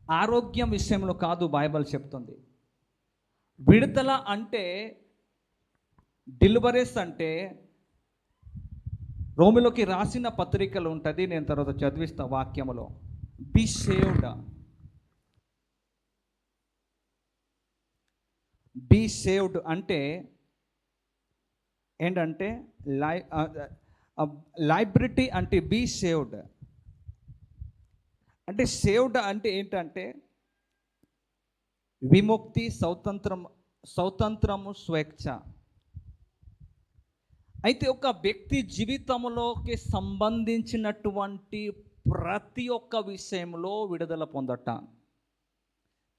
ఆరోగ్యం విషయంలో కాదు బైబిల్ చెప్తుంది. విడుదల అంటే, డెలివరీస్ అంటే రోమిలోకి రాసిన పత్రికలు ఉంటుంది, నేను తర్వాత చదివిస్తా వాక్యములో. బి సేవ్డ్, బీ సేవ్డ్ అంటే ఏంటంటే లైబ్రిటీ అంటే బీ సేవ్డ్ అంటే, సేవ్డ్ అంటే ఏంటంటే విముక్తి, స్వతంత్రము, స్వేచ్ఛ. అయితే ఒక వ్యక్తి జీవితంలోకి సంబంధించినటువంటి ప్రతి ఒక్క విషయంలో విడుదల పొందటం,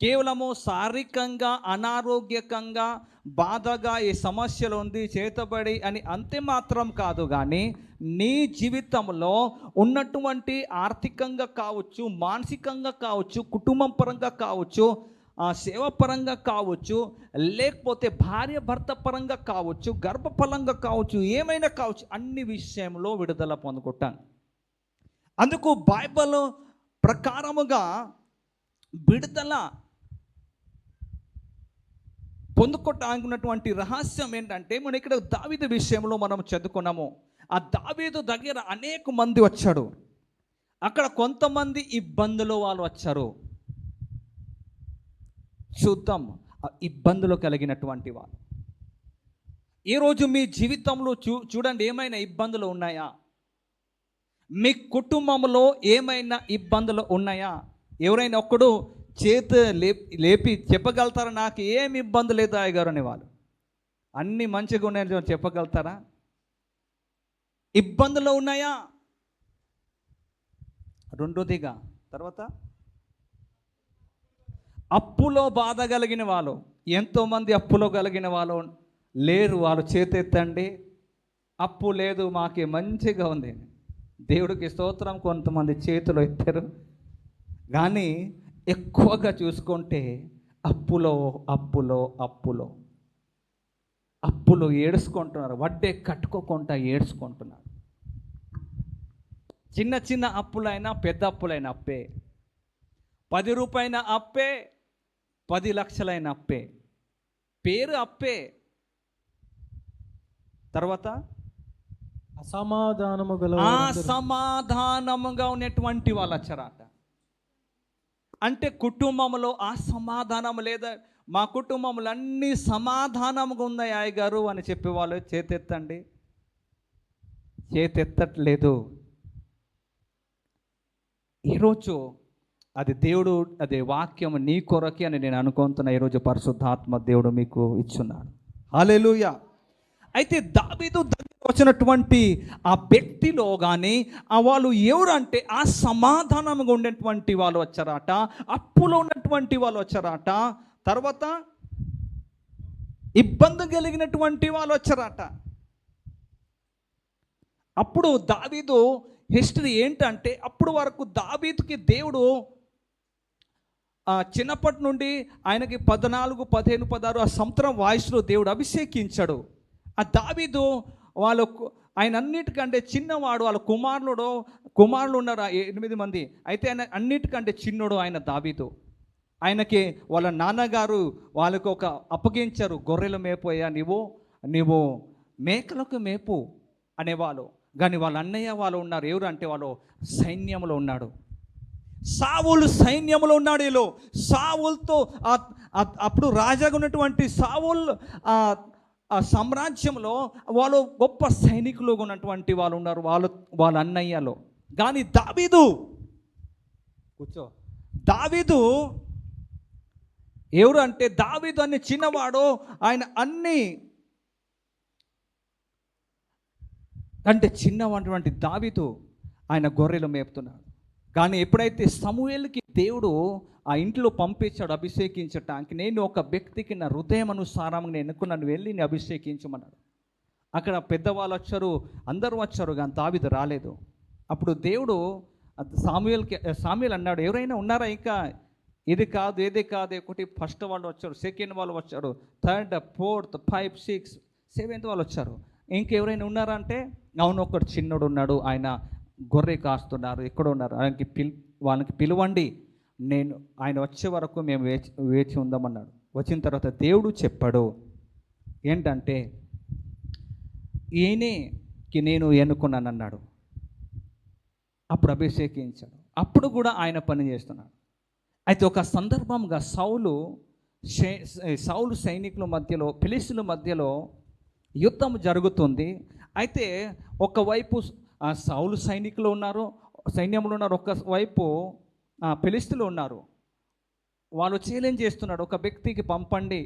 కేవలము శారీరకంగా అనారోగ్యకంగా బాధగా ఈ సమస్యలు ఉంది చేతబడి అని అంతే మాత్రం కాదు, కానీ నీ జీవితంలో ఉన్నటువంటి ఆర్థికంగా కావచ్చు, మానసికంగా కావచ్చు, కుటుంబం పరంగా కావచ్చు, సేవాపరంగా కావచ్చు, లేకపోతే భార్య భర్త పరంగా కావచ్చు, గర్భఫలంగా కావచ్చు, ఏమైనా కావచ్చు, అన్ని విషయంలో విడుదల పొందుకుంటాను. అందుకు బైబిల్ ప్రకారముగా విడుదల పొందుకోవటానికి రహస్యం ఏంటంటే, మనం ఇక్కడ దావీదు విషయంలో మనం చదువుకున్నాము. ఆ దావీదు దగ్గర అనేక మంది వచ్చాడు. అక్కడ కొంతమంది ఇబ్బందులు వాళ్ళు వచ్చారు. చూద్దాం ఆ ఇబ్బందులు కలిగినటువంటి వాళ్ళు. ఈరోజు మీ జీవితంలో చూడండి, ఏమైనా ఇబ్బందులు ఉన్నాయా? మీ కుటుంబంలో ఏమైనా ఇబ్బందులు ఉన్నాయా? ఎవరైనా ఒక్కడు చేతి లేపి చెప్పగలుగుతారా, నాకు ఏమి ఇబ్బంది లేదు అయ్యగారు అని? వాళ్ళు అన్నీ మంచిగా ఉన్నాయని చెప్పగలుగుతారా? ఇబ్బందులు ఉన్నాయా? రెండోదిగా తర్వాత అప్పులో బాధ కలిగిన వాళ్ళు, ఎంతోమంది అప్పులో కలిగిన వాళ్ళు లేరు. వాళ్ళు చేతెత్తండి. అప్పు లేదు, మాకు మంచిగా ఉంది. దేవుడికి స్తోత్రం. కొంతమంది చేతులు ఎత్తారు, కానీ ఎక్కువగా చూసుకుంటే అప్పులో అప్పులో అప్పులో అప్పులు ఏడుచుకుంటున్నారు. వడ్డే కట్టుకోకుండా ఏడుచుకుంటున్నారు. చిన్న చిన్న అప్పులైనా పెద్ద అప్పులైన అప్పే. 10 రూపాయల అప్పే, 10 లక్షలైన అప్పే. పేరు అప్పే. తర్వాత అసమాధానముగా ఉన్నటువంటి వాళ్ళు వచ్చారట. అంటే కుటుంబంలో ఆ సమాధానం లేదా, మా కుటుంబంలో అన్నీ సమాధానంగా ఉన్నాయి అయ్యగారు అని చెప్పేవాళ్ళు చేతెత్తండి. చేతెత్తట్లేదు. ఈరోజు అది దేవుడు, అదే వాక్యం నీ కొరకే అని నేను అనుకుంటున్నా. ఈరోజు పరిశుద్ధాత్మ దేవుడు మీకు ఇచ్చున్నాడు. హల్లెలూయా. అయితే దావీదు వచ్చినటువంటి ఆ వ్యక్తిలో కానీ వాళ్ళు ఎవరు అంటే, ఆ సమాధానంగా ఉండేటువంటి వాళ్ళు వచ్చారట, అప్పులో ఉన్నటువంటి వాళ్ళు వచ్చారట, తర్వాత ఇబ్బంది కలిగినటువంటి వాళ్ళు వచ్చారట. అప్పుడు దావీదు హిస్టరీ ఏంటంటే, అప్పుడు వరకు దావీదుకి దేవుడు చిన్నప్పటి నుండి ఆయనకి 14, 15, 16 ఆ సంవత్సరం వయసులో దేవుడు అభిషేకించాడు. ఆ దావీదు వాళ్ళకు ఆయన అన్నిటికంటే చిన్నవాడు. వాళ్ళ కుమారులు ఉన్నారు 8 మంది. అయితే ఆయన అన్నిటికంటే చిన్నోడు ఆయన దావీదు. ఆయనకి వాళ్ళ నాన్నగారు వాళ్ళకు ఒక అప్పగించారు, గొర్రెలు మేపోయా, నీవు మేకలకు మేపు అనేవాళ్ళు. కానీ వాళ్ళ అన్నయ్య వాళ్ళు ఉన్నారు. ఎవరు అంటే, వాళ్ళు సైన్యంలో ఉన్నాడు. సావులు సైన్యంలో ఉన్నాడు. వీళ్ళు సావులతో అప్పుడు రాజాగా ఉన్నటువంటి సావులు ఆ సామ్రాజ్యంలో వాళ్ళు గొప్ప సైనికులు ఉన్నటువంటి వాళ్ళు ఉన్నారు, వాళ్ళ అన్నయ్యలో. కానీ దావీదు ఎవరు అంటే, దావీదు అన్ని చిన్నవాడు. ఆయన అన్ని అంటే చిన్నటువంటి దావీదు ఆయన గొర్రెలు మేపుతున్నాడు. కానీ ఎప్పుడైతే సమూయేలుకి దేవుడు ఆ ఇంట్లో పంపించాడు అభిషేకించటానికి, నేను ఒక వ్యక్తికి నా హృదయం అనుసారంగా నేను ఎన్నుకున్నాను, వెళ్ళి నేను అభిషేకించమన్నాడు. అక్కడ పెద్దవాళ్ళు వచ్చారు, అందరూ వచ్చారు, కానీ దావీదు రాలేదు. అప్పుడు దేవుడు సాముయేలు అన్నాడు, ఎవరైనా ఉన్నారా ఇంకా? ఇది కాదు ఒకటి. ఫస్ట్ వాళ్ళు వచ్చారు, సెకండ్ వాళ్ళు వచ్చారు, థర్డ్, ఫోర్త్, 5, 6, 7th వాళ్ళు వచ్చారు. ఇంకెవరైనా ఉన్నారా అంటే, అవును ఒకడు చిన్నోడు ఉన్నాడు, ఆయన గొర్రె కాస్తున్నారు, ఎక్కడ ఉన్నారు, వాళ్ళకి పిలవండి. నేను ఆయన వచ్చే వరకు మేము వేచి వేచి ఉందామన్నాడు. వచ్చిన తర్వాత దేవుడు చెప్పాడు ఏంటంటే, ఈయనకి నేను ఎన్నుకున్నాను అన్నాడు. అప్పుడు అభిషేకించాడు. అప్పుడు కూడా ఆయన పని చేస్తున్నాడు. అయితే ఒక సందర్భంగా సౌలు సైనికుల మధ్యలో, ఫిలిష్తీయుల మధ్యలో యుద్ధం జరుగుతుంది. అయితే ఒకవైపు సౌలు సైనికులు ఉన్నారు, సైన్యంలో ఉన్నారు, ఒకవైపు ఫిలిష్తీయులు ఉన్నారు. వాళ్ళు ఛాలెంజ్ చేస్తున్నాడు, ఒక వ్యక్తికి పంపండి,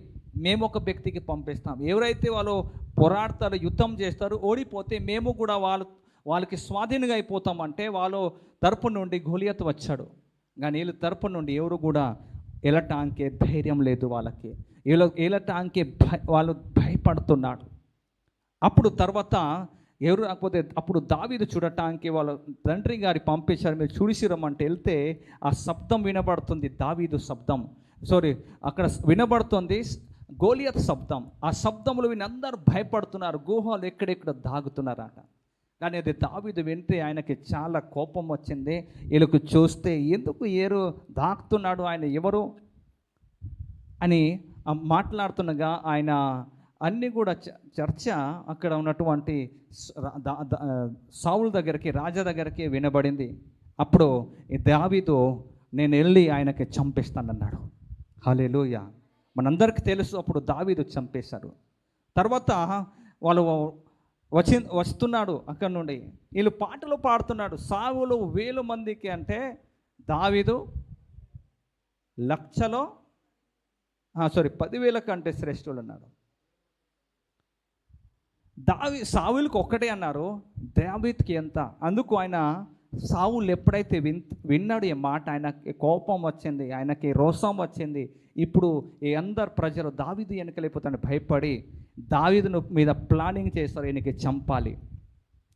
మేము ఒక వ్యక్తికి పంపిస్తాం. ఎవరైతే వాళ్ళు పోరాడతారు, యుద్ధం చేస్తారు, ఓడిపోతే మేము కూడా వాళ్ళకి స్వాధీనంగా అయిపోతామంటే వాళ్ళు తరపు నుండి గోలియత్ వచ్చాడు. కానీ వీళ్ళ తరపు నుండి ఎవరు కూడా వెళ్ళటానికి ధైర్యం లేదు వాళ్ళకి. వెళ్ళటానికి వాళ్ళు భయపడుతున్నాడు. అప్పుడు తర్వాత ఎవరు రాకపోతే అప్పుడు దావీదు చూడటానికి వాళ్ళ తండ్రి గారి పంపించారు. మీరు చూసిరమ్మంటే వెళ్తే ఆ శబ్దం వినబడుతుంది, దావీదు శబ్దం, అక్కడ వినబడుతుంది గోలియత్ శబ్దం. ఆ శబ్దములు విని అందరూ భయపడుతున్నారు, గుహలు ఎక్కడెక్కడ దాగుతున్నారట. కానీ అది దావీదు వింటే ఆయనకి చాలా కోపం వచ్చింది. వీళ్ళకు చూస్తే ఎందుకు దాక్కుతున్నాడు, ఆయన ఎవరు అని మాట్లాడుతుండగా ఆయన అన్నీ కూడా చర్చ అక్కడ ఉన్నటువంటి సౌలు దగ్గరికి, రాజా దగ్గరికి వినబడింది. అప్పుడు ఈ దావీదు నేను వెళ్ళి ఆయనకి చంపేస్తానన్నాడు. హల్లెలూయా. మనందరికీ తెలుసు అప్పుడు దావీదు చంపేశారు. తర్వాత వాళ్ళు వస్తున్నాడు అక్కడ నుండి, వీళ్ళు పాటలు పాడుతున్నాడు. సౌలు 1000 మందికి అంటే దావీదు 10,000 కంటే శ్రేష్ఠులు అన్నాడు. సౌలుకి ఒక్కటే అన్నారు, దావీదుకి ఎంత. అందుకు ఆయన సౌలు ఎప్పుడైతే విన్నాడు ఈ మాట, ఆయనకి కోపం వచ్చింది, ఆయనకి రోషం వచ్చింది. ఇప్పుడు ఈ అందరు ప్రజలు దావీదు వెనకలేకపోతాను భయపడి దావీదును మీద ప్లానింగ్ చేస్తారు, ఈయనకి చంపాలి.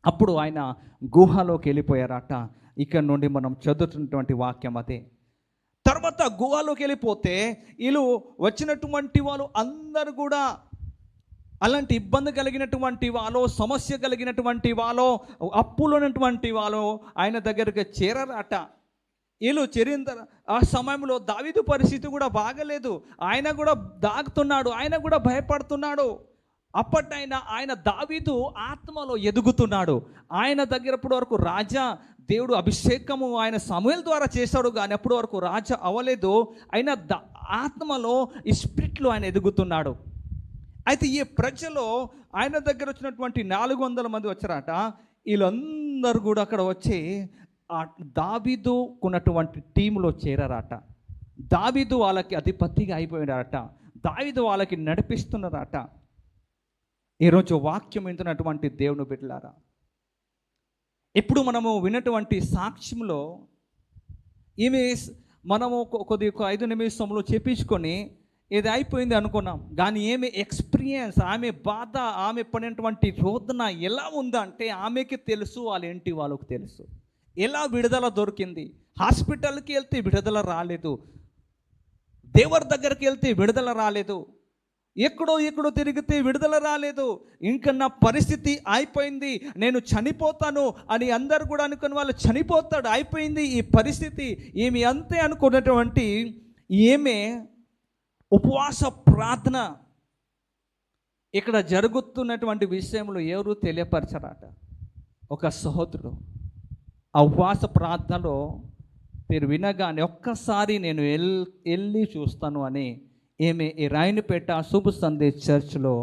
అప్పుడు ఆయన గుహలోకి వెళ్ళిపోయారట. ఇక్కడ నుండి మనం చదువుతున్నటువంటి వాక్యం అదే. తర్వాత గుహలోకి వెళ్ళిపోతే వీళ్ళు వచ్చినటువంటి వాళ్ళు అందరూ కూడా అలాంటి ఇబ్బంది కలిగినటువంటి వాళ్ళు, సమస్య కలిగినటువంటి వాళ్ళు, అప్పులు ఉన్నటువంటి వాళ్ళు ఆయన దగ్గరికి చేరరాట. వీళ్ళు చేరిన ఆ సమయంలో దావీదు పరిస్థితి కూడా బాగలేదు, ఆయన కూడా దాగుతున్నాడు, ఆయన కూడా భయపడుతున్నాడు. అప్పటైనా ఆయన దావీదు ఆత్మలో ఎదుగుతున్నాడు. ఆయన దగ్గరప్పటి వరకు రాజా దేవుడు అభిషేకము ఆయన సమూయేలు ద్వారా చేశాడు, కానీ అప్పటి వరకు రాజా అవ్వలేదు. ఆయన ఆత్మలో ఈ స్పిరిట్లో ఆయన ఎదుగుతున్నాడు. అయితే ఈ ప్రజలో ఆయన దగ్గర వచ్చినటువంటి 400 మంది వచ్చారట. వీళ్ళందరూ కూడా అక్కడ వచ్చి దావీదు కొన్నటువంటి టీంలో చేరారట. దావీదు వాళ్ళకి అధిపతిగా అయిపోయారట. దావీదు వాళ్ళకి నడిపిస్తున్నారట. ఈరోజు వాక్యం వింటున్నటువంటి దేవుని బిడ్డలారా, ఇప్పుడు మనము విన్నటువంటి సాక్ష్యంలో మనము కొద్దిగా 5 నిమిషంలో చెప్పించుకొని ఇది అయిపోయింది అనుకున్నాం. కానీ ఏమి ఎక్స్పీరియన్స్, ఆమె బాధ, ఆమె పడినటువంటి రోదన ఎలా ఉందంటే ఆమెకి తెలుసు, వాళ్ళ ఇంటి వాళ్ళకి తెలుసు. ఎలా విడుదల దొరికింది. హాస్పిటల్కి వెళ్తే విడుదల రాలేదు, దేవుడి దగ్గరికి వెళ్తే విడుదల రాలేదు, ఎక్కడో తిరిగితే విడుదల రాలేదు. ఇంకా నా పరిస్థితి అయిపోయింది, నేను చనిపోతాను అని అందరు కూడా అనుకుని వాళ్ళు చనిపోతాడు, అయిపోయింది ఈ పరిస్థితి, ఏమి అంతే అనుకున్నటువంటి ఏమే ఉపవాస ప్రార్థన ఇక్కడ జరుగుతున్నటువంటి విషయంలో ఎవరు తెలియపరచరాట. ఒక సహోదరుడు ఆ ఉపవాస ప్రార్థనలో మీరు వినగానే ఒక్కసారి నేను వెళ్ళి చూస్తాను అని ఈమె ఈ రాయనిపేట శుభ సందేశ్ చర్చ్లో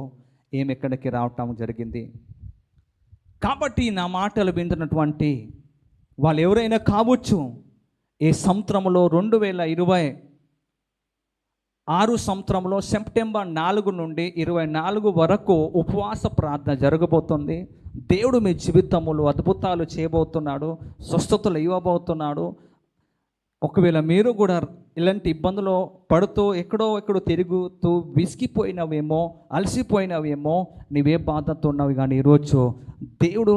ఈమె ఇక్కడికి రావటం జరిగింది. కాబట్టి నా మాటలు వింటున్నటువంటి వాళ్ళు ఎవరైనా కావచ్చు, ఈ సంవత్సరంలో 2026 సంవత్సరంలో సెప్టెంబర్ 4 నుండి 24 వరకు ఉపవాస ప్రార్థన జరగబోతుంది. దేవుడు మీ జీవితంలో అద్భుతాలు చేయబోతున్నాడు, స్వస్థతలు ఇవ్వబోతున్నాడు. ఒకవేళ మీరు కూడా ఇలాంటి ఇబ్బందులు పడుతూ ఎక్కడో తిరుగుతూ విసిగిపోయినవేమో, అలసిపోయినవేమో, నీవే బాధతో ఉన్నావు, కానీ ఈరోజు దేవుడు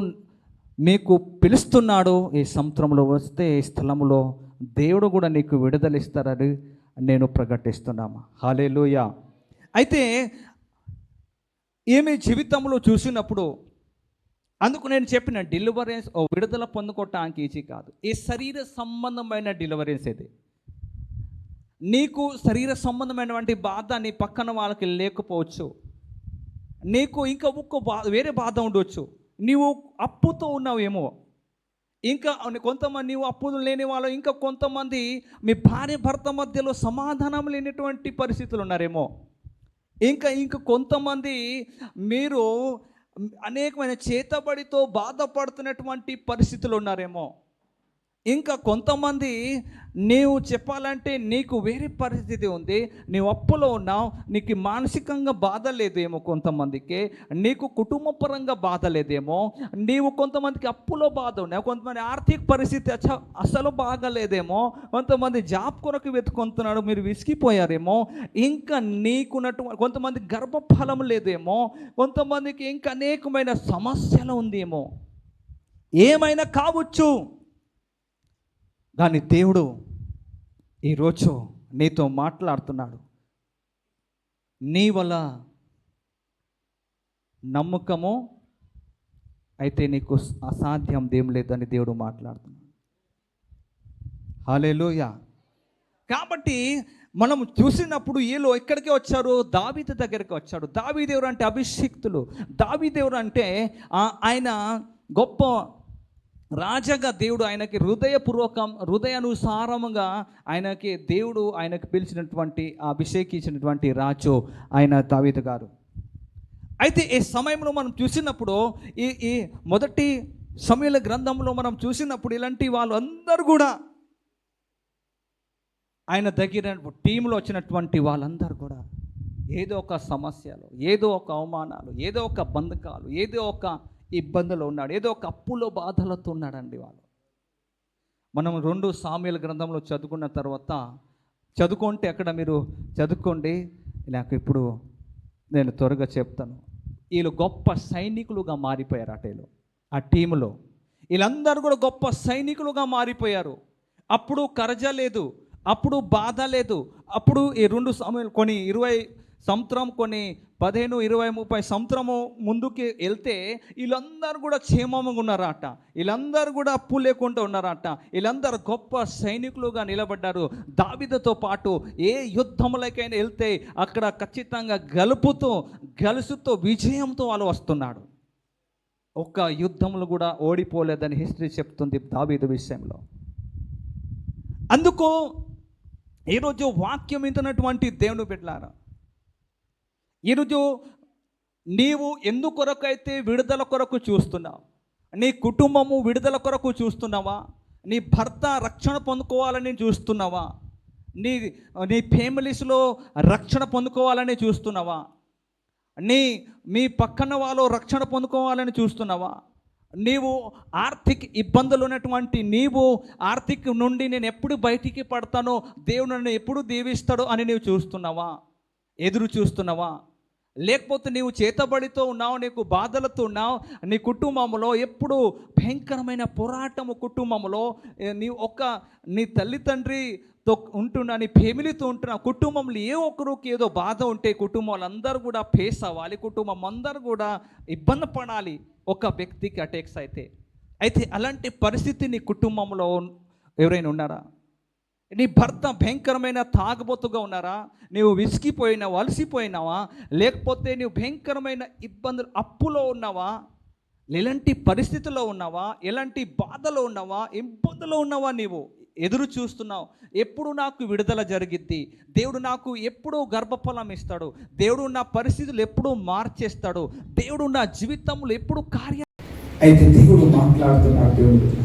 మీకు పిలుస్తున్నాడు. ఈ సంవత్సరంలో వస్తే ఈ స్థలంలో దేవుడు కూడా నీకు విడుదలిస్తారని నేను ప్రకటిస్తున్నాము. హల్లెలూయా. అయితే ఏమి జీవితంలో చూసినప్పుడు అందుకు నేను చెప్పిన డెలివరెన్స్ విడుదల పొందుకోవటానికి ఈజీ కాదు. ఈ శరీర సంబంధమైన డెలివరెన్స్ ఇది. నీకు శరీర సంబంధమైనటువంటి బాధ నీ పక్కన వాళ్ళకి లేకపోవచ్చు. నీకు ఇంకా వేరే బాధ ఉండవచ్చు. నీవు అప్పుతో ఉన్నావేమో, ఇంకా కొంతమంది నీవు అప్పులు లేని వాళ్ళు, ఇంకా కొంతమంది మీ భార్య భర్త మధ్యలో సమాధానం లేనటువంటి పరిస్థితులు ఉన్నారేమో, ఇంకా కొంతమంది మీరు అనేకమైన చేతబడితో బాధపడుతున్నటువంటి పరిస్థితులు ఉన్నారేమో, ఇంకా కొంతమంది నీవు చెప్పాలంటే నీకు వేరే పరిస్థితి ఉంది, నీవు అప్పులో ఉన్నావు, నీకు మానసికంగా బాధ లేదేమో, కొంతమందికి నీకు కుటుంబపరంగా బాధ లేదేమో, నీవు కొంతమందికి అప్పులో బాధ ఉన్నావు, కొంతమంది ఆర్థిక పరిస్థితి అసలు బాగాలేదేమో, కొంతమంది జాబ్ కొరకు వెతుకుంటున్నాడు, మీరు విసిగిపోయారేమో, ఇంకా నీకున్నటువంటి కొంతమంది గర్భఫలం లేదేమో, కొంతమందికి ఇంకా అనేకమైన సమస్యలు ఉందేమో, ఏమైనా కావచ్చు. కానీ దేవుడు ఈరోజు నీతో మాట్లాడుతున్నాడు. నీ వల్ల నమ్మకము అయితే నీకు అసాధ్యం ఏం లేదని దేవుడు మాట్లాడుతున్నాడు. హల్లెలూయా. కాబట్టి మనం చూసినప్పుడు వీళ్ళు ఎక్కడికి వచ్చారు? దావీదు దగ్గరికి వచ్చాడు. దావీదు అంటే అభిషిక్తులు. దావీదు అంటే ఆయన గొప్ప రాజగా దేవుడు ఆయనకి హృదయానుసారముగా ఆయనకి పిలిచినటువంటి అభిషేకించినటువంటి రాజు ఆయన దావీదు గారు. అయితే ఈ సమయంలో మనం చూసినప్పుడు ఈ మొదటి సమూయేలు గ్రంథంలో మనం చూసినప్పుడు ఇలాంటి వాళ్ళు అందరూ కూడా ఆయన దగ్గర టీంలో వచ్చినటువంటి వాళ్ళందరూ కూడా ఏదో ఒక సమస్యలు, ఏదో ఒక అవమానాలు, ఏదో ఒక బంధకాలు, ఏదో ఒక ఇబ్బందులు ఉన్నాడు, ఏదో ఒక అప్పులో బాధలతో ఉన్నాడండి వాళ్ళు. మనం 2 సామ్యుయేలు గ్రంథంలో చదువుకున్న తర్వాత చదువుకుంటే అక్కడ మీరు చదువుకోండి. నాకు ఇప్పుడు నేను త్వరగా చెప్తాను. వీళ్ళు గొప్ప సైనికులుగా మారిపోయారు. అటేలో ఆ టీంలో వీళ్ళందరూ కూడా గొప్ప సైనికులుగా మారిపోయారు. అప్పుడు కరజ లేదు, అప్పుడు బాధ లేదు. అప్పుడు ఈ 2 సామ్యుయేలు కొన్ని 20 సంవత్సరం, కొన్ని 15, 20, 30 సంవత్సరము ముందుకి వెళ్తే వీళ్ళందరూ కూడా క్షేమంగా ఉన్నారట. వీళ్ళందరూ కూడా అప్పు లేకుండా ఉన్నారట. వీళ్ళందరూ గొప్ప సైనికులుగా నిలబడ్డారు. దావీదుతో పాటు ఏ యుద్ధములకైనా వెళ్తే అక్కడ ఖచ్చితంగా గెలుసుతో విజయంతో వాళ్ళు వస్తున్నాడు. ఒక్క యుద్ధములు కూడా ఓడిపోలేదని హిస్టరీ చెప్తుంది దావీదు విషయంలో. అందుకు ఈరోజు వాక్యం వింటున్నటువంటి దేవుని బిడ్డలారా, ఈరోజు నీవు ఎందుకొరకైతే విడుదల కొరకు చూస్తున్నావు, నీ కుటుంబము విడుదల కొరకు చూస్తున్నావా, నీ భర్త రక్షణ పొందుకోవాలని చూస్తున్నావా, నీ ఫ్యామిలీస్లో రక్షణ పొందుకోవాలని చూస్తున్నావా, మీ పక్కన వాళ్ళు రక్షణ పొందుకోవాలని చూస్తున్నావా, నీవు ఆర్థిక ఇబ్బందులు ఉన్నటువంటి నీవు ఆర్థిక నుండి నేను ఎప్పుడు బయటికి పడతానో, దేవుడు నన్ను ఎప్పుడు దీవిస్తాడో అని నీవు చూస్తున్నావా, ఎదురు చూస్తున్నావా? లేకపోతే నీవు చేతబడితో ఉన్నావు, నీకు బాధలతో ఉన్నావు, నీ కుటుంబంలో ఎప్పుడు భయంకరమైన పోరాటము, కుటుంబంలో నీ తల్లిదండ్రితో ఉంటున్నా, నీ ఫ్యామిలీతో ఉంటున్నా, కుటుంబంలో ఏ ఒక్కరికి ఏదో బాధ ఉంటే కుటుంబాలు అందరూ కూడా ఫేస్ అవ్వాలి, కుటుంబం అందరూ కూడా ఇబ్బంది పడాలి ఒక వ్యక్తికి అటాక్స్ అయితే అలాంటి పరిస్థితి నీ కుటుంబంలో ఎవరైనా ఉన్నారా? నీ భర్త భయంకరమైన తాగుబోతుగా ఉన్నారా? నీవు విసిగిపోయినావా, అలసిపోయినావా? లేకపోతే నీవు భయంకరమైన ఇబ్బందులు, అప్పులో ఉన్నావా? ఎలాంటి పరిస్థితుల్లో ఉన్నావా? ఎలాంటి బాధలో ఉన్నావా? ఇబ్బందులో ఉన్నావా? నీవు ఎదురు చూస్తున్నావు, ఎప్పుడు నాకు విడుదల జరిగిద్ది, దేవుడు నాకు ఎప్పుడు గర్భఫలం ఇస్తాడు, దేవుడు నా పరిస్థితులు ఎప్పుడు మార్చేస్తాడు, దేవుడు నా జీవితంలో ఎప్పుడు అయితే దేవుడు మాట్లాడుతున్నాడు. దేవుడు